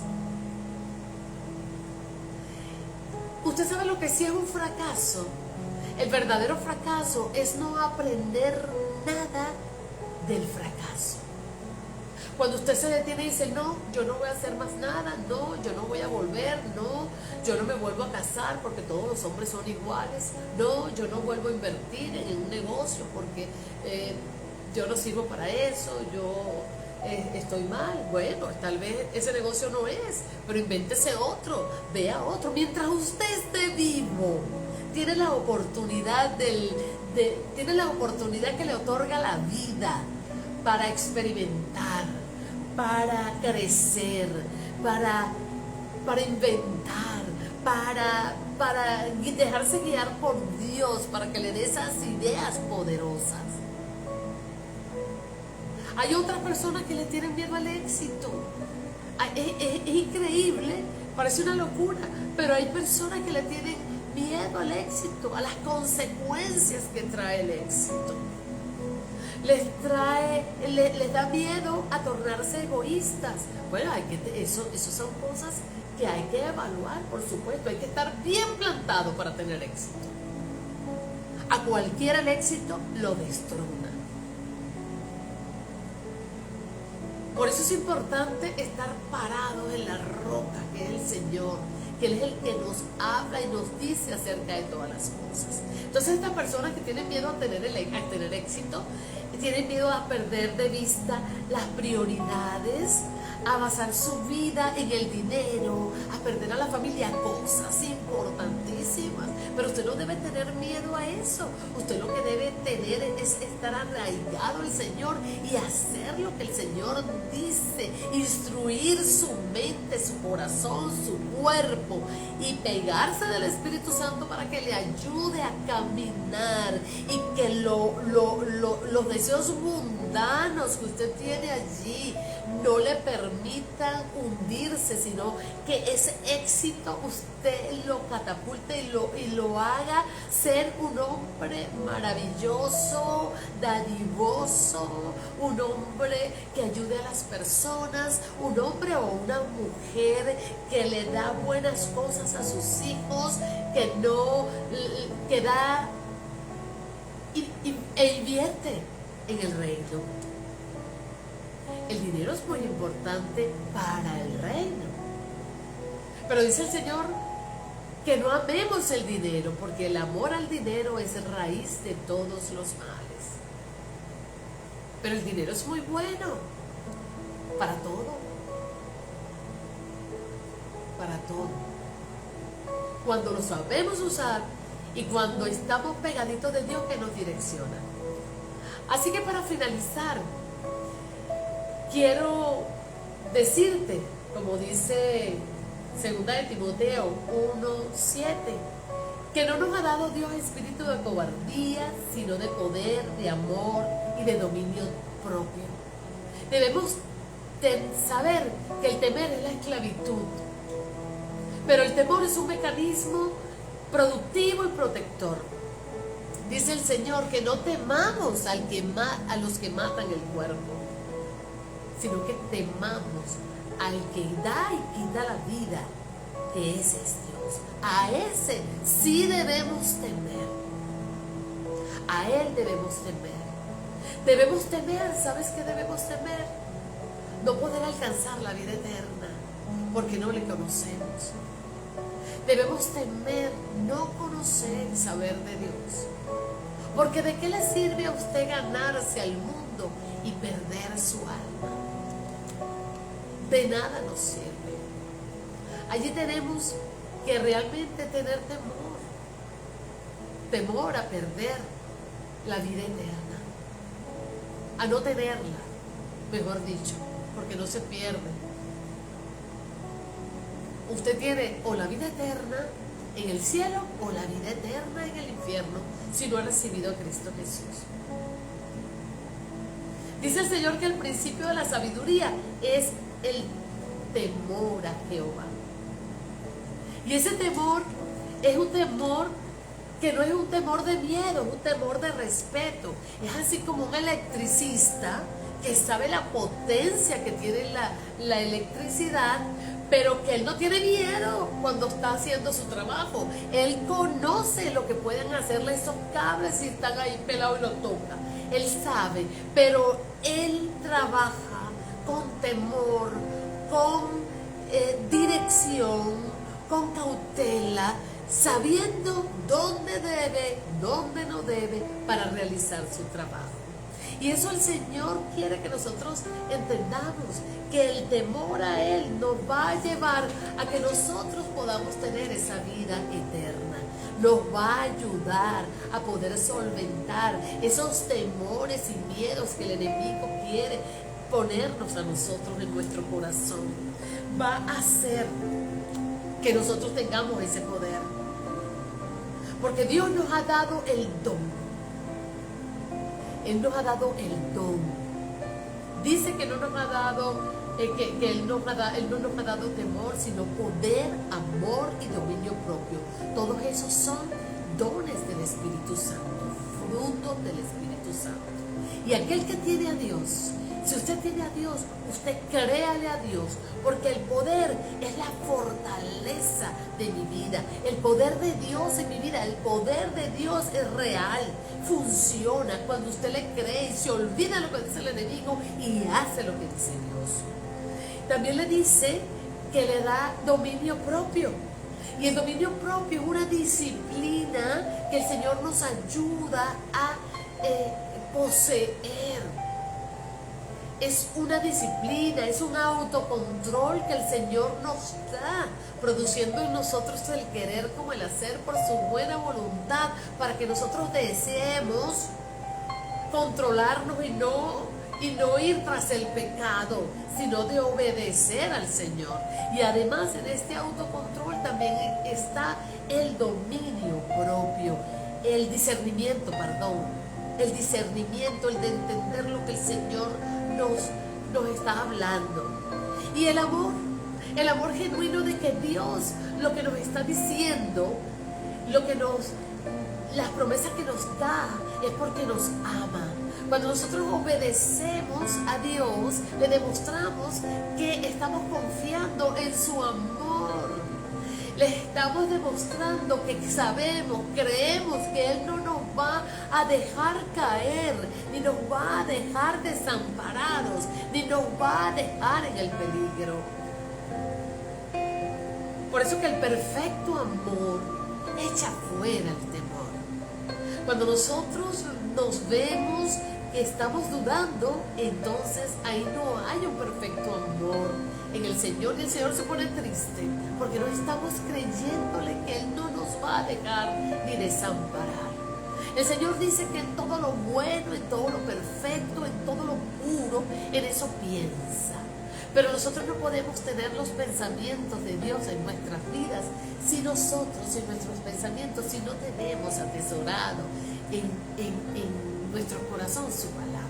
¿Usted sabe lo que sí es un fracaso? El verdadero fracaso es no aprender nada del fracaso. Cuando usted se detiene y dice, no, yo no voy a hacer más nada, no, yo no voy a volver, no, yo no me vuelvo a casar porque todos los hombres son iguales, no, yo no vuelvo a invertir en un negocio porque yo no sirvo para eso, yo estoy mal. Bueno, tal vez ese negocio no es, pero invéntese otro, vea otro. Mientras usted esté vivo, tiene la oportunidad tiene la oportunidad que le otorga la vida para experimentar, para crecer, para inventar, para dejarse guiar por Dios, para que le dé esas ideas poderosas. Hay otras personas que le tienen miedo al éxito. Es increíble, parece una locura, pero hay personas que le tienen miedo al éxito, a las consecuencias que trae el éxito. Les da miedo a tornarse egoístas. Bueno, eso son cosas que hay que evaluar, por supuesto. Hay que estar bien plantado para tener éxito. A cualquiera el éxito lo destrona. Por eso es importante estar parados en la roca que es el Señor, que Él es el que nos habla y nos dice acerca de todas las cosas. Entonces estas personas que tienen miedo a tener éxito, tienen miedo a perder de vista las prioridades, a basar su vida en el dinero, a perder a la familia, cosas importantísimas. Pero usted no debe tener miedo a eso. Usted lo que debe tener es estar arraigado al Señor y hacer lo que el Señor dice, instruir su mente, su corazón, su cuerpo y pegarse del Espíritu Santo para que le ayude a caminar y que los deseos mundanos que usted tiene allí no le permitan hundirse, sino que ese éxito usted lo catapulte y lo haga ser un hombre maravilloso, dadivoso, un hombre que ayude a las personas, un hombre o una mujer que le da buenas cosas a sus hijos, que da e invierte en el reino. El dinero es muy importante para el reino. Pero dice el Señor que no amemos el dinero, porque el amor al dinero es raíz de todos los males. Pero el dinero es muy bueno para todo. Para todo. Cuando lo sabemos usar y cuando estamos pegaditos de Dios que nos direcciona. Así que para finalizar, quiero decirte, como dice 2 de Timoteo 1:7, que no nos ha dado Dios espíritu de cobardía, sino de poder, de amor y de dominio propio. Debemos saber que el temer es la esclavitud, pero el temor es un mecanismo productivo y protector. Dice el Señor que no temamos a los que matan el cuerpo, sino que temamos al que da y quita la vida, que ese es Dios. A ese sí debemos temer. A Él debemos temer. Debemos temer, ¿sabes qué debemos temer? No poder alcanzar la vida eterna, porque no le conocemos. Debemos temer no conocer y saber de Dios. Porque ¿de qué le sirve a usted ganarse al mundo y perder su alma? De nada nos sirve. Allí tenemos que realmente tener temor. Temor a perder la vida eterna. A no tenerla, mejor dicho, porque no se pierde. Usted tiene o la vida eterna en el cielo o la vida eterna en el infierno si no ha recibido a Cristo Jesús. Dice el Señor que el principio de la sabiduría es el temor a Jehová. Y ese temor es un temor que no es un temor de miedo, es un temor de respeto. Es así como un electricista que sabe la potencia que tiene la electricidad, pero que él no tiene miedo cuando está haciendo su trabajo. Él conoce lo que pueden hacerle esos cables si están ahí pelados y los toca. Él sabe, pero él trabaja con temor, con dirección, con cautela, sabiendo dónde debe, dónde no debe para realizar su trabajo. Y eso el Señor quiere que nosotros entendamos, que el temor a Él nos va a llevar a que nosotros podamos tener esa vida eterna. Nos va a ayudar a poder solventar esos temores y miedos que el enemigo quiere ponernos a nosotros en nuestro corazón. Va a hacer que nosotros tengamos ese poder. Porque Dios nos ha dado el don. Él nos ha dado el don. Dice que no nos ha dado, Él no nos ha dado temor, sino poder, amor y dominio propio. Todos esos son dones del Espíritu Santo, frutos del Espíritu Santo. Y aquel que tiene a Dios Si usted tiene a Dios, usted créale a Dios, porque el poder es la fortaleza de mi vida. El poder de Dios en mi vida, el poder de Dios es real, funciona cuando usted le cree y se olvida lo que dice el enemigo y hace lo que dice Dios. También le dice que le da dominio propio. Y el dominio propio es una disciplina que el Señor nos ayuda a poseer. Es una disciplina, es un autocontrol que el Señor nos da, produciendo en nosotros el querer como el hacer por su buena voluntad, para que nosotros deseemos controlarnos y no ir tras el pecado, sino de obedecer al Señor. Y además en este autocontrol también está el dominio propio, el discernimiento, el discernimiento, el de entender lo que el Señor nos está hablando. Y el amor genuino de que Dios lo que nos está diciendo, las promesas que nos da es porque nos ama. Cuando nosotros obedecemos a Dios, le demostramos que estamos confiando en su amor. Le estamos demostrando que sabemos, creemos que Él no nos va a dejar caer, ni nos va a dejar desamparados, ni nos va a dejar en el peligro. Por eso que el perfecto amor echa fuera el temor. Cuando nosotros nos vemos que estamos dudando, entonces ahí no hay un perfecto amor en el Señor, y el Señor se pone triste porque no estamos creyéndole que Él no nos va a dejar ni desamparar. El Señor dice que en todo lo bueno, en todo lo perfecto, en todo lo puro, en eso piensa. Pero nosotros no podemos tener los pensamientos de Dios en nuestras vidas si nosotros en nuestros pensamientos, si no tenemos atesorado en nuestro corazón su palabra.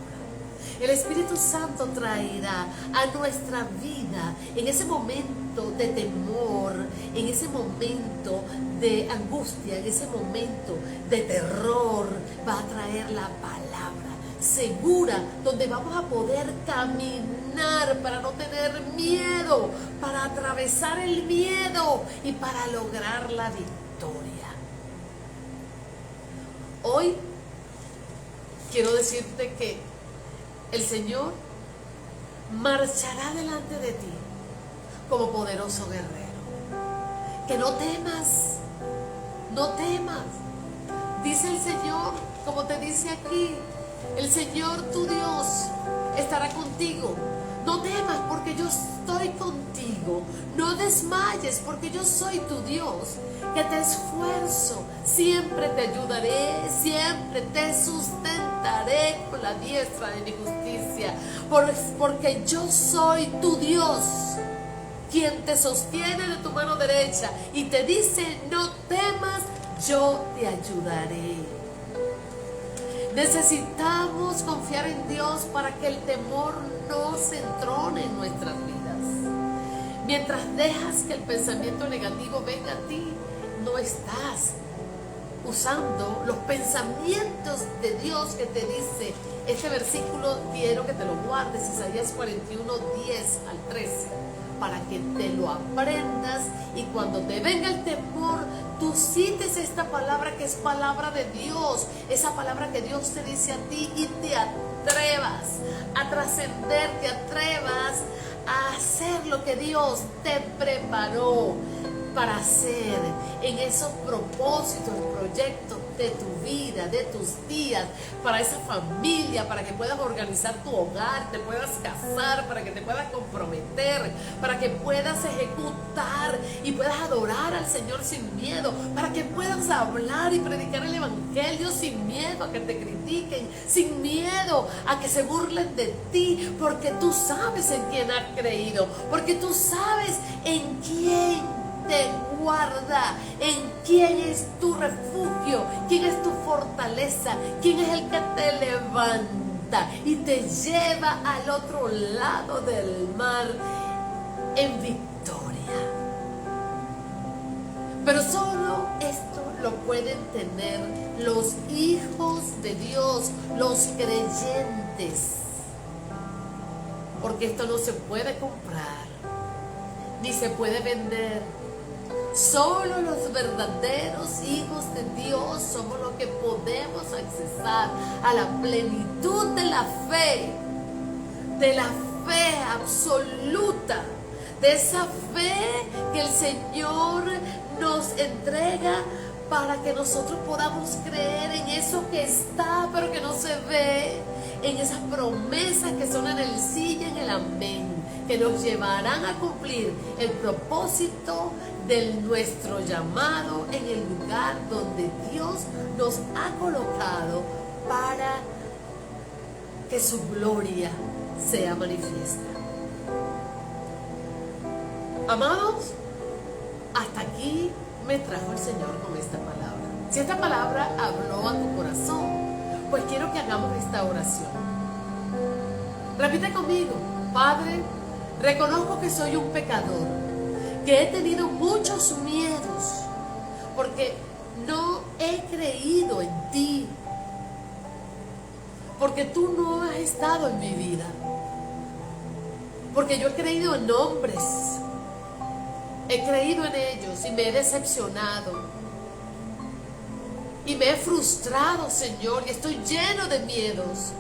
El Espíritu Santo traerá a nuestra vida en ese momento de temor, en ese momento de angustia, en ese momento de terror, va a traer la palabra segura, donde vamos a poder caminar para no tener miedo, para atravesar el miedo y para lograr la victoria. Hoy quiero decirte que el Señor marchará delante de ti como poderoso guerrero. Que no temas, no temas. Dice el Señor, como te dice aquí, el Señor tu Dios estará contigo. No temas porque yo estoy contigo. No desmayes porque yo soy tu Dios, que te esfuerzo. Siempre te ayudaré, siempre te sustentaré con la diestra de mi justicia. Porque yo soy tu Dios, quien te sostiene de tu mano derecha y te dice, no temas, yo te ayudaré. Necesitamos confiar en Dios para que el temor no se entrone en nuestras vidas. Mientras dejas que el pensamiento negativo venga a ti, no estás usando los pensamientos de Dios que te dice. Este versículo quiero que te lo guardes, Isaías 41, 10 al 13, para que te lo aprendas y cuando te venga el temor, tú cites esta palabra que es palabra de Dios, esa palabra que Dios te dice a ti y te atrevas a trascender, te atrevas a hacer lo que Dios te preparó para hacer en esos propósitos, proyectos de tu vida, de tus días, para esa familia, para que puedas organizar tu hogar, te puedas casar, para que te puedas comprometer, para que puedas ejecutar y puedas adorar al Señor sin miedo, para que puedas hablar y predicar el Evangelio sin miedo a que te critiquen, sin miedo a que se burlen de ti, porque tú sabes en quién has creído, porque tú sabes en quién te guarda, en quién es tu refugio, quién es tu fortaleza, quién es el que te levanta y te lleva al otro lado del mar en victoria. Pero solo esto lo pueden tener los hijos de Dios, los creyentes. porque esto no se puede comprar, ni se puede vender. Solo los verdaderos hijos de Dios somos los que podemos accesar a la plenitud de la fe absoluta, de esa fe que el Señor nos entrega para que nosotros podamos creer en eso que está pero que no se ve, en esas promesas que son en el sí y en el amén, que nos llevarán a cumplir el propósito de nuestro llamado en el lugar donde Dios nos ha colocado para que su gloria sea manifiesta. Amados, hasta aquí me trajo el Señor con esta palabra. Si esta palabra habló a tu corazón, pues quiero que hagamos esta oración. Repite conmigo: Padre, reconozco que soy un pecador, que he tenido muchos miedos, porque no he creído en ti, porque tú no has estado en mi vida, porque yo he creído en hombres, he creído en ellos y me he decepcionado y me he frustrado, Señor, y estoy lleno de miedos.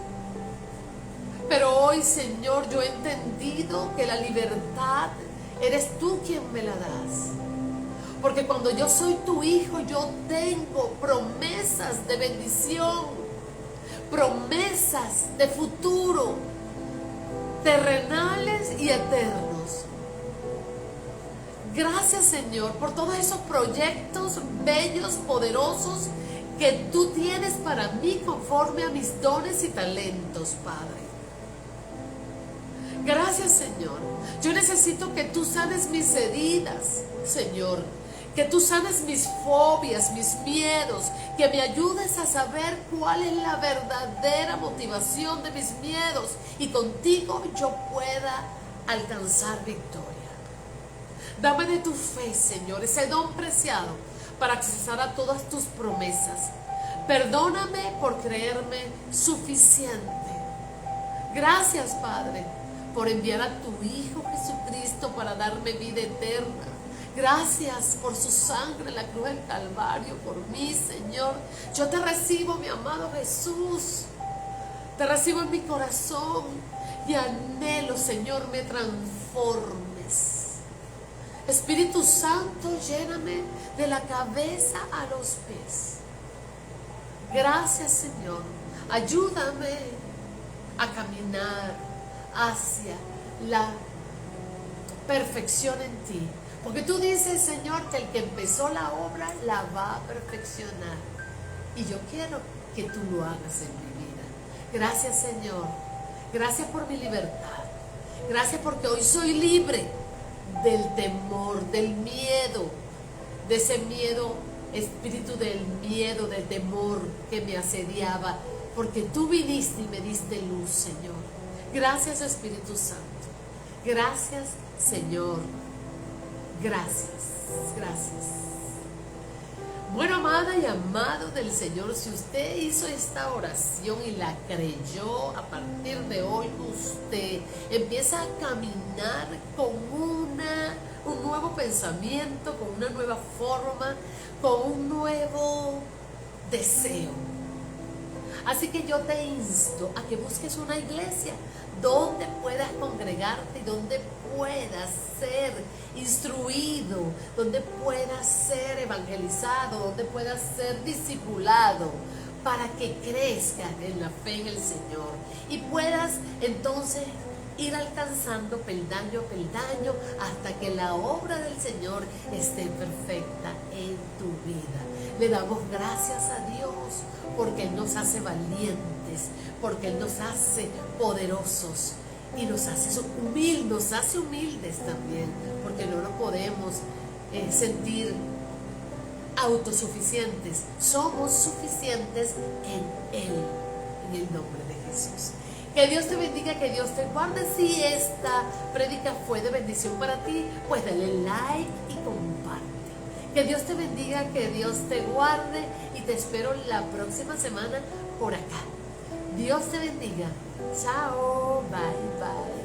Pero hoy, Señor, yo he entendido que la libertad eres tú quien me la das. Porque cuando yo soy tu hijo, yo tengo promesas de bendición, promesas de futuro, terrenales y eternos. Gracias, Señor, por todos esos proyectos bellos, poderosos, que tú tienes para mí conforme a mis dones y talentos, Padre. Gracias, Señor. Yo necesito que tú sanes mis heridas, Señor. Que tú sanes mis fobias, mis miedos. Que me ayudes a saber cuál es la verdadera motivación de mis miedos. Y contigo yo pueda alcanzar victoria. Dame de tu fe, Señor, ese don preciado para accesar a todas tus promesas. Perdóname por creerme suficiente. Gracias, Padre, por enviar a tu Hijo Jesucristo para darme vida eterna. Gracias por su sangre en la cruz del Calvario por mí, Señor. Yo te recibo, mi amado Jesús. Te recibo en mi corazón y anhelo, Señor, me transformes. Espíritu Santo, lléname de la cabeza a los pies. Gracias, Señor. Ayúdame a caminar hacia la perfección en ti. Porque tú dices, Señor, que el que empezó la obra la va a perfeccionar. Y yo quiero que tú lo hagas en mi vida. Gracias, Señor. Gracias por mi libertad. Gracias porque hoy soy libre del temor, del miedo, de ese miedo, espíritu del miedo, del temor que me asediaba, porque tú viniste y me diste luz, Señor. Gracias, Espíritu Santo. Gracias, Señor. Gracias, gracias. Bueno, amada y amado del Señor, si usted hizo esta oración y la creyó, a partir de hoy usted empieza a caminar con un nuevo pensamiento, con una nueva forma, con un nuevo deseo. Así que yo te insto a que busques una iglesia donde puedas congregarte, donde puedas ser instruido, donde puedas ser evangelizado, donde puedas ser discipulado, para que crezcas en la fe en el Señor y puedas entonces ir alcanzando peldaño a peldaño hasta que la obra del Señor esté perfecta en tu vida. Le damos gracias a Dios porque Él nos hace valientes, porque Él nos hace poderosos y nos hace humildes también, porque no nos podemos sentir autosuficientes. Somos suficientes en Él, en el nombre de Jesús. Que Dios te bendiga, que Dios te guarde. Si esta prédica fue de bendición para ti, pues dale like y comparte. Que Dios te bendiga, que Dios te guarde y te espero la próxima semana por acá. Dios te bendiga. Chao, bye, bye.